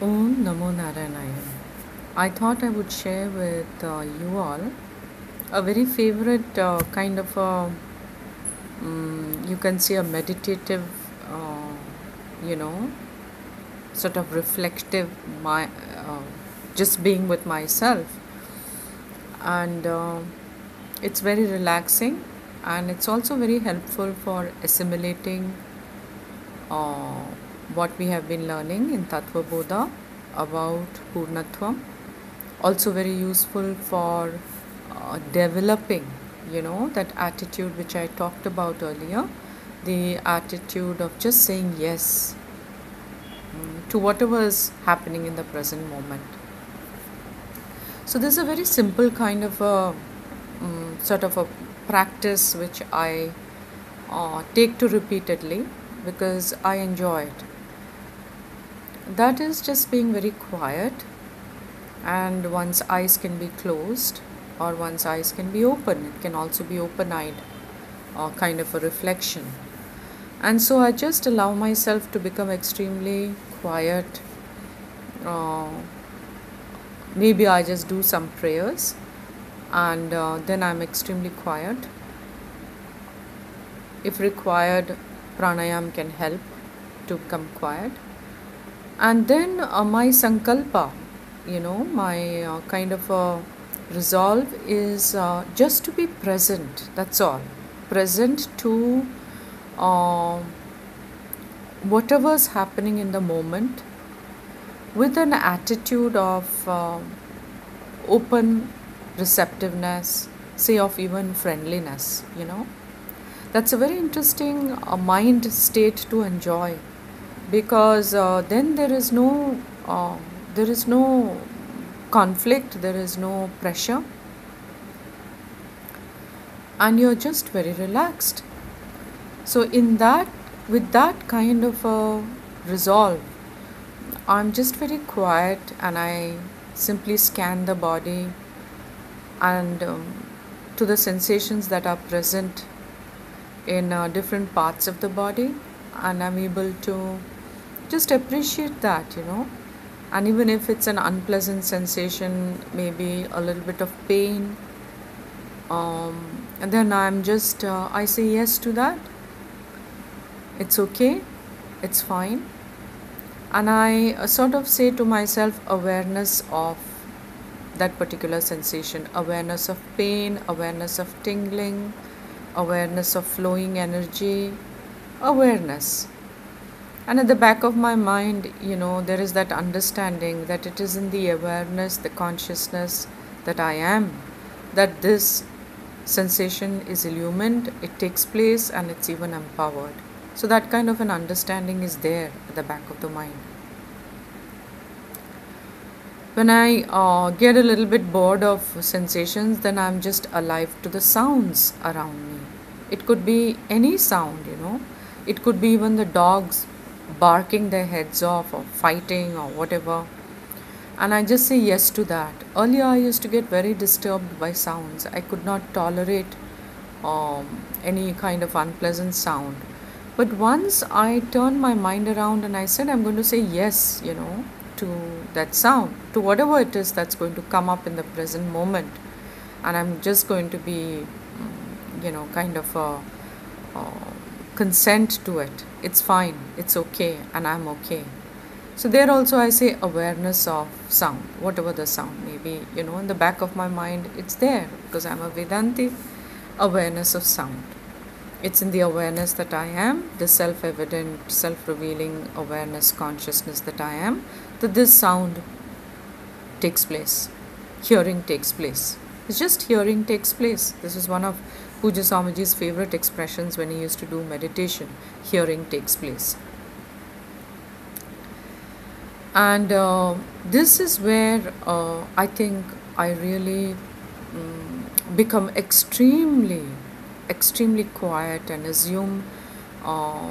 Om Namo Narayana. I thought I would share with you all a very favorite kind of a, you can say a meditative, uh, you know, sort of reflective, just being with myself. And it's very relaxing and it's also very helpful for assimilating uh, what we have been learning in Tattva Bodha about Purnatvam. Also very useful for developing, that attitude which I talked about earlier, the attitude of just saying yes to whatever is happening in the present moment. So this is a very simple kind of a sort of a practice which I take to repeatedly because I enjoy it. That is just being very quiet, and one's eyes can be closed or one's eyes can be open. It can also be open eyed, kind of a reflection. And so I just allow myself to become extremely quiet. Uh, Maybe I just do some prayers and then I'm extremely quiet. If required, pranayam can help to become quiet. And then my sankalpa, my kind of a resolve is just to be present. That's all. Present to uh, whatever's happening in the moment with an attitude of open receptiveness, say of even friendliness. That's a very interesting mind state to enjoy because then there is no conflict, there is no pressure, and you're just very relaxed. So in that, with that kind of a resolve, I'm just very quiet and I simply scan the body and to the sensations that are present in different parts of the body, and I'm able to just appreciate that. And even if it's an unpleasant sensation, maybe a little bit of pain, and then I say yes to that. It's okay, it's fine. And I sort of say to myself, awareness of that particular sensation, awareness of pain, awareness of tingling, awareness of flowing energy, awareness. And at the back of my mind, there is that understanding that it is in the awareness, the consciousness that I am, that this sensation is illumined, it takes place, and it's even empowered. So that kind of an understanding is there at the back of the mind. When I get a little bit bored of sensations, then I'm just alive to the sounds around me. It could be any sound. It could be even the dogs barking their heads off or fighting or whatever. And I just say yes to that. Earlier, I used to get very disturbed by sounds. I could not tolerate any kind of unpleasant sound. But once I turned my mind around and I said, I'm going to say yes, to that sound, to whatever it is that's going to come up in the present moment. And I'm just going to be, kind of consent to it. It's fine, it's okay, and I'm okay. So there also I say awareness of sound, whatever the sound may be, in the back of my mind, it's there because I'm a Vedanti. Awareness of sound. It's in the awareness that I am, the self-evident, self-revealing awareness, consciousness that I am, that this sound takes place, hearing takes place. It's just hearing takes place. This is one of Puja Swamiji's favorite expressions when he used to do meditation. Hearing takes place. And this is where I think I really become extremely quiet and assume uh,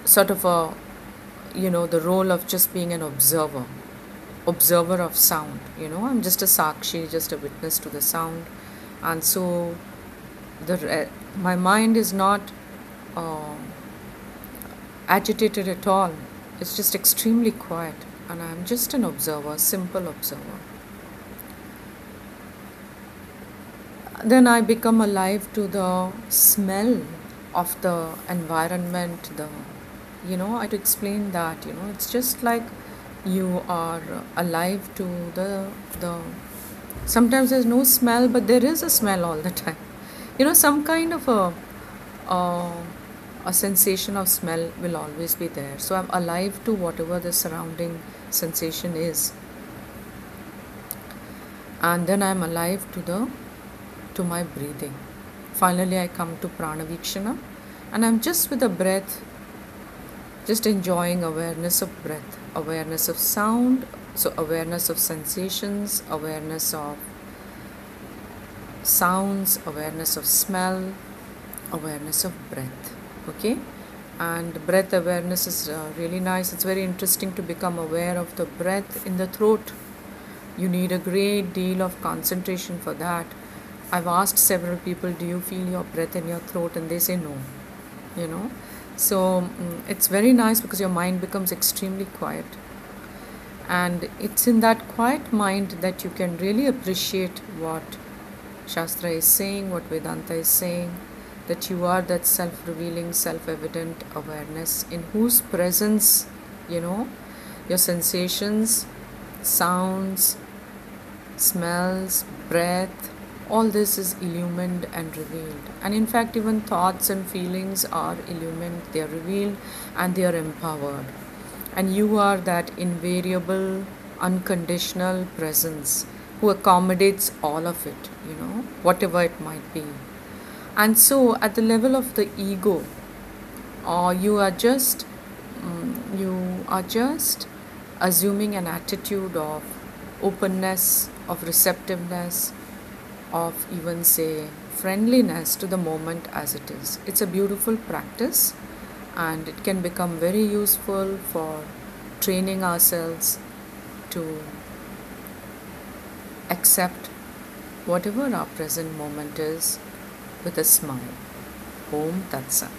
sort of the role of just being an observer of sound. I'm just a sakshi, just a witness to the sound. And so my mind is not uh, agitated at all. It's just extremely quiet. and I'm just an observer, simple observer. Then I become alive to the smell of the environment. I to explain that, it's just like you are alive to the sometimes there's no smell, but there is a smell all the time. Some kind of a, a sensation of smell will always be there. So I'm alive to whatever the surrounding sensation is. And then I'm alive to my breathing. Finally, I come to Pranavikshana, and I'm just with the breath, just enjoying awareness of breath, awareness of sound, so awareness of sensations, awareness of sounds, awareness of smell, awareness of breath. Okay, and breath awareness is really nice. It's very interesting to become aware of the breath in the throat. You need a great deal of concentration for that. I've asked several people, do you feel your breath in your throat? And they say no. So it's very nice because your mind becomes extremely quiet. And it's in that quiet mind that you can really appreciate what Shastra is saying, what Vedanta is saying, that you are that self-revealing, self-evident awareness in whose presence, your sensations, sounds, smells, breath, all this is illumined and revealed. And in fact, even thoughts and feelings are illumined, they are revealed, and they are empowered. And you are that invariable, unconditional presence who accommodates all of it, whatever it might be. And so at the level of the ego, you are just assuming an attitude of openness, of receptiveness, of even say friendliness to the moment as it is. It's a beautiful practice, and it can become very useful for training ourselves to accept whatever our present moment is with a smile. Om Tat Sat.